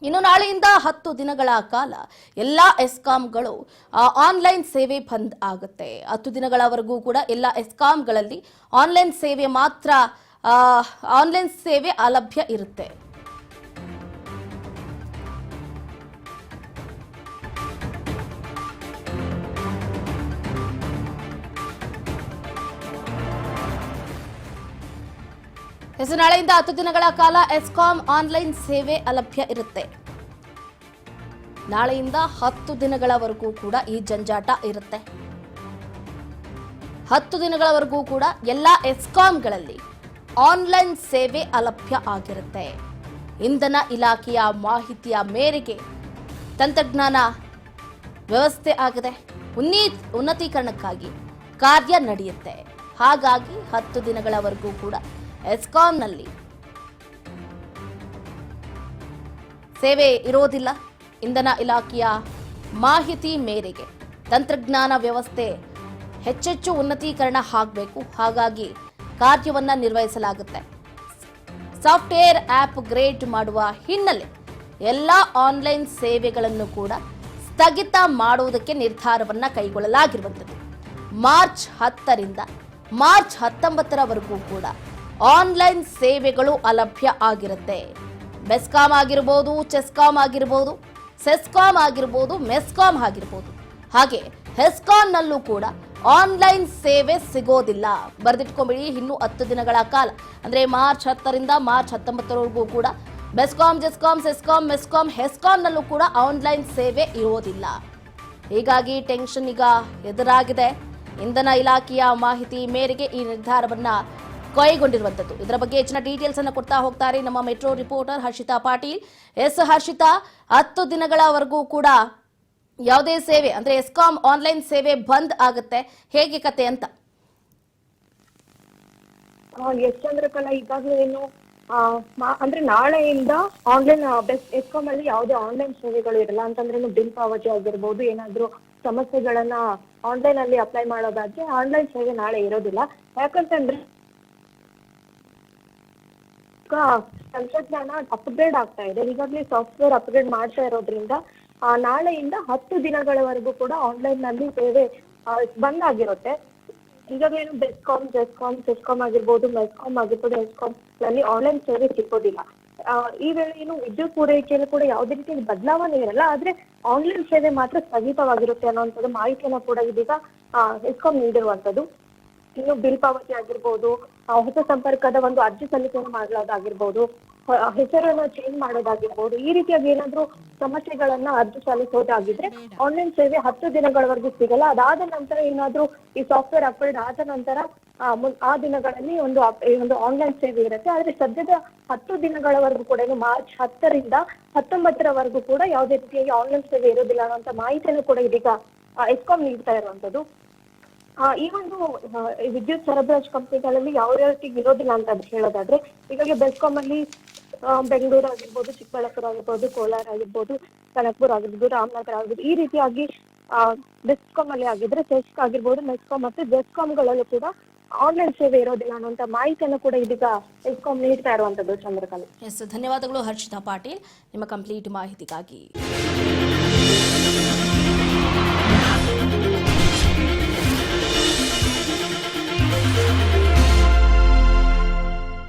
ಇನ್ನು ನಾಳೆಯಿಂದ 10 ದಿನಗಳ ಕಾಲ ಎಲ್ಲ ಎಸ್ಕಾಂಗಳು ಆನ್ಲೈನ್ ಸೇವೆ ಬಂದ್ ಆಗುತ್ತೆ. 10 ದಿನಗಳವರೆಗೂ ಕೂಡ ಎಲ್ಲ ಎಸ್ಕಾಂಗಳಲ್ಲಿ ಆನ್ಲೈನ್ ಸೇವೆ ಅಲಭ್ಯ ಇರುತ್ತೆ. ನಾಳೆಯಿಂದ 10 ದಿನಗಳ ಕಾಲ ಎಸ್ಕಾಂ ಆನ್ಲೈನ್ ಸೇವೆ ಅಲಭ್ಯ ಇರುತ್ತೆ. ನಾಳೆಯಿಂದ 10 ದಿನಗಳವರೆಗೂ ಕೂಡ ಈ ಜಂಜಾಟ ಇರುತ್ತೆ. 10 ದಿನಗಳವರೆಗೂ ಕೂಡ ಎಲ್ಲ ಎಸ್ಕಾಂಗಳಲ್ಲಿ ಆನ್ಲೈನ್ ಸೇವೆ ಅಲಭ್ಯ ಆಗಿರುತ್ತೆ. ಇಂಧನ ಇಲಾಖೆಯ ಮಾಹಿತಿಯ ಮೇರೆಗೆ ತಂತ್ರಜ್ಞಾನ ವ್ಯವಸ್ಥೆ ಆಗಿದೆ. ಉನ್ನತೀಕರಣಕ್ಕಾಗಿ ಕಾರ್ಯ ನಡೆಯುತ್ತೆ. ಹಾಗಾಗಿ 10 ದಿನಗಳವರೆಗೂ ಕೂಡ ಎಸ್ಕಾಂನಲ್ಲಿ ಸೇವೆ ಇರೋದಿಲ್ಲ. ಇಂಧನ ಇಲಾಖೆಯ ಮಾಹಿತಿ ಮೇರೆಗೆ ತಂತ್ರಜ್ಞಾನ ವ್ಯವಸ್ಥೆ ಹೆಚ್ಚೆಚ್ಚು ಉನ್ನತೀಕರಣ ಆಗಬೇಕು. ಹಾಗಾಗಿ ಕಾರ್ಯವನ್ನ ನಿರ್ವಹಿಸಲಾಗುತ್ತೆ. ಸಾಫ್ಟ್ವೇರ್ ಅಪ್ಗ್ರೇಡ್ ಮಾಡುವ ಹಿನ್ನೆಲೆ ಎಲ್ಲ ಆನ್ಲೈನ್ ಸೇವೆಗಳನ್ನು ಕೂಡ ಸ್ಥಗಿತ ಮಾಡುವುದಕ್ಕೆ ನಿರ್ಧಾರವನ್ನ ಕೈಗೊಳ್ಳಲಾಗಿರುವಂಥದ್ದು. ಮಾರ್ಚ್ 10ರಿಂದ ಮಾರ್ಚ್ 19ರವರೆಗೂ ಕೂಡ ಆನ್ಲೈನ್ ಸೇವೆಗಳು ಅಲಭ್ಯ ಆಗಿರುತ್ತೆ. ಬೆಸ್ಕಾಂ ಆಗಿರ್ಬೋದು, ಚೆಸ್ಕಾಂ ಆಗಿರ್ಬೋದು, ಸೆಸ್ಕಾಂ ಆಗಿರ್ಬೋದು, ಮೆಸ್ಕಾಂ ಆಗಿರ್ಬೋದು, ಹಾಗೆ ಹೆಸ್ಕಾಂನಲ್ಲೂ ಕೂಡ ಆನ್ಲೈನ್ ಸೇವೆ ಸಿಗೋದಿಲ್ಲ. ಬರೆದಿಟ್ಕೊಂಬಿಡಿ. ಇನ್ನು 10 ದಿನಗಳ ಕಾಲ ಅಂದ್ರೆ ಮಾರ್ಚ್ 10ರಿಂದ ಮಾರ್ಚ್ 19ರವರೆಗೂ ಕೂಡ ಬೆಸ್ಕಾಂ, ಜೆಸ್ಕಾಂ, ಸೆಸ್ಕಾಂ, ಮೆಸ್ಕಾಂ, ಹೆಸ್ಕಾಂನಲ್ಲೂ ಕೂಡ ಆನ್ಲೈನ್ ಸೇವೆ ಇರೋದಿಲ್ಲ. ಹೀಗಾಗಿ ಟೆನ್ಷನ್ ಈಗ ಎದುರಾಗಿದೆ. ಇಂಧನ ಇಲಾಖೆಯ ಮಾಹಿತಿ ಮೇರೆಗೆ ಈ ನಿರ್ಧಾರವನ್ನ ಕೈಗೊಂಡಿರುವಂತದ್ದು. ಇದರ ಬಗ್ಗೆ ಹೆಚ್ಚಿನ ಡೀಟೇಲ್ಸ್ ಅನ್ನು ಕೊಡ್ತಾ ಹೋಗ್ತಾರೆ ನಮ್ಮ ಮೆಟ್ರೋ ರಿಪೋರ್ಟರ್ ಹರ್ಷಿತಾ ಪಾಟೀಲ್. ಹರ್ಷಿತಾ, 10 ದಿನಗಳವರೆಗೂ ಕೂಡ ಯಾವುದೇ ಸೇವೆ ಅಂದ್ರೆ ಎಸ್ಕಾಂ ಆನ್ಲೈನ್ ಸೇವೆ ಬಂದ್ ಆಗುತ್ತೆ, ಹೇಗೆ ಕತೆ ಅಂತ? ಚಂದ್ರಕಲಾ, ಈಗಾಗಲೇ ಏನು ಅಂದ್ರೆ ನಾಳೆಯಿಂದ ಆನ್ಲೈನ್ ಎಸ್ಕಾಂ ಅಲ್ಲಿ ಯಾವುದೇ ಆನ್ಲೈನ್ ಸೇವೆಗಳು ಇರಲ್ಲ. ಅಂತಂದ್ರೆ ಬಿಲ್ ಪಾವತಿ ಆಗಿರ್ಬೋದು, ಏನಾದ್ರೂ ಸಮಸ್ಯೆಗಳನ್ನ ಆನ್ಲೈನ್ ಅಲ್ಲಿ ಅಪ್ಲೈ ಮಾಡೋದಾದ್ರೆ ಆನ್ಲೈನ್ ಸೇವೆ ನಾಳೆ ಇರೋದಿಲ್ಲ. ಯಾಕಂತಂದ್ರೆ ತಂತ್ರಜ್ಞಾನ ಅಪ್ಗ್ರೇಡ್ ಆಗ್ತಾ ಇದೆ. ಈಗಾಗಲೇ ಸಾಫ್ಟ್ವೇರ್ ಅಪ್ಗ್ರೇಡ್ ಮಾಡ್ತಾ ಇರೋದ್ರಿಂದ ನಾಳೆಯಿಂದ 10 ದಿನಗಳವರೆಗೂ ಕೂಡ ಆನ್ಲೈನ್ ನಲ್ಲಿ ಸೇವೆ ಬಂದ್ ಆಗಿರುತ್ತೆ. ಈಗಾಗಲೇ ಬೆಸ್ಕಾಂ, ಜೆಸ್ಕಾಂ, ಸೆಸ್ಕಾಂ ಆಗಿರ್ಬೋದು, ಮೆಸ್ಕಾಂ ಆಗಿರ್ಬೋದು, ಹೆಸ್ಕಾಂ ನಲ್ಲಿ ಆನ್ಲೈನ್ ಸೇವೆ ಸಿಗೋದಿಲ್ಲ. ಈ ವೇಳೆ ಏನು ವಿದ್ಯುತ್ ಪೂರೈಕೆಯಲ್ಲಿ ಕೂಡ ಯಾವುದೇ ರೀತಿ ಬದಲಾವಣೆ ಇರಲ್ಲ. ಆದ್ರೆ ಆನ್ಲೈನ್ ಸೇವೆ ಮಾತ್ರ ಸ್ಥಗಿತವಾಗಿರುತ್ತೆ ಅನ್ನುವಂಥದ್ದು ಮಾಹಿತಿಯನ್ನ ಕೂಡ ಇದೀಗ ಹೆಸ್ಕಾಂ ನೀಡಿರುವಂತದ್ದು. ಇನ್ನು ಬಿಲ್ ಪಾವತಿ ಆಗಿರ್ಬೋದು, ಹೊಸ ಸಂಪರ್ಕದ ಒಂದು ಅರ್ಜಿ ಸಲ್ಲಿಕೆಯನ್ನು ಮಾಡಲಾಗಿರ್ಬೋದು, ಹೆಸರನ್ನ ಚೇಂಜ್ ಮಾಡೋದಾಗಿರ್ಬೋದು, ಈ ರೀತಿಯಾಗಿ ಏನಾದ್ರೂ ಸಮಸ್ಯೆಗಳನ್ನ ಅರ್ಜಿ ಸಲ್ಲಿಸೋದಾಗಿದ್ರೆ ಆನ್ಲೈನ್ ಸೇವೆ 10 ದಿನಗಳವರೆಗೂ ಸಿಗಲ್ಲ. ಅದಾದ ನಂತರ ಏನಾದ್ರೂ ಈ ಸಾಫ್ಟ್ವೇರ್ ಅಪ್ಗ್ರೇಡ್ ಆದ ನಂತರ ಆ ದಿನಗಳಲ್ಲಿ ಒಂದು ಆನ್ಲೈನ್ ಸೇವೆ ಇರುತ್ತೆ. ಆದ್ರೆ ಸದ್ಯದ 10 ದಿನಗಳವರೆಗೂ ಕೂಡ ಮಾರ್ಚ್ 10ರಿಂದ 19ರವರೆಗೂ ಕೂಡ ಯಾವುದೇ ರೀತಿಯಾಗಿ ಆನ್ಲೈನ್ ಸೇವೆ ಇರೋದಿಲ್ಲ ಅನ್ನುವಂತ ಮಾಹಿತಿಯನ್ನು ಕೂಡ ಇದೀಗ ಎಸ್ಕಾಂ ನೀಡ್ತಾ ಇರುವಂತದ್ದು. ಈ ಒಂದು ವಿದ್ಯುತ್ ಸರಬರಾಜು ಕಂಪನಿಗಳಲ್ಲಿ ಯಾವ ರೀತಿ ಇರೋದಿಲ್ಲ ಅಂತ ಹೇಳೋದಾದ್ರೆ, ಈಗಾಗಲೇ ಬೆಸ್ಕಾಂ ಅಲ್ಲಿ ಬೆಂಗಳೂರು ಆಗಿರ್ಬೋದು, ಚಿಕ್ಕಬಳ್ಳಾಪುರ ಆಗಿರ್ಬೋದು, ಕೋಲಾರ ಆಗಿರ್ಬೋದು, ಕನಕಪುರ ಆಗಿರ್ಬೋದು, ರಾಮನಗರ ಆಗಿರ್ಬೋದು, ಈ ರೀತಿಯಾಗಿ ಬೆಸ್ಕಾಂ ಅಲ್ಲಿ ಆಗಿದ್ರೆ ಸೆಸ್ಕ್ ಆಗಿರ್ಬೋದು, ಮೆಸ್ಕಾಂ ಮತ್ತು ಜೆಸ್ಕಾಂಗಳಲ್ಲೂ ಕೂಡ ಆನ್ಲೈನ್ ಸೇವೆ ಇರೋದಿಲ್ಲ ಅನ್ನುವಂತ ಮಾಹಿತಿಯನ್ನು ಕೂಡ ಇದೀಗ ಎಸ್ಕಾಂ ನೀಡ್ತಾ ಇರುವಂತದ್ದು. ಚಂದ್ರಕಲಾ, ಧನ್ಯವಾದಗಳು ಹರ್ಷಿತಾ ಪಾಟೀಲ್ ನಿಮ್ಮ ಕಂಪ್ಲೀಟ್ ಮಾಹಿತಿಗಾಗಿ.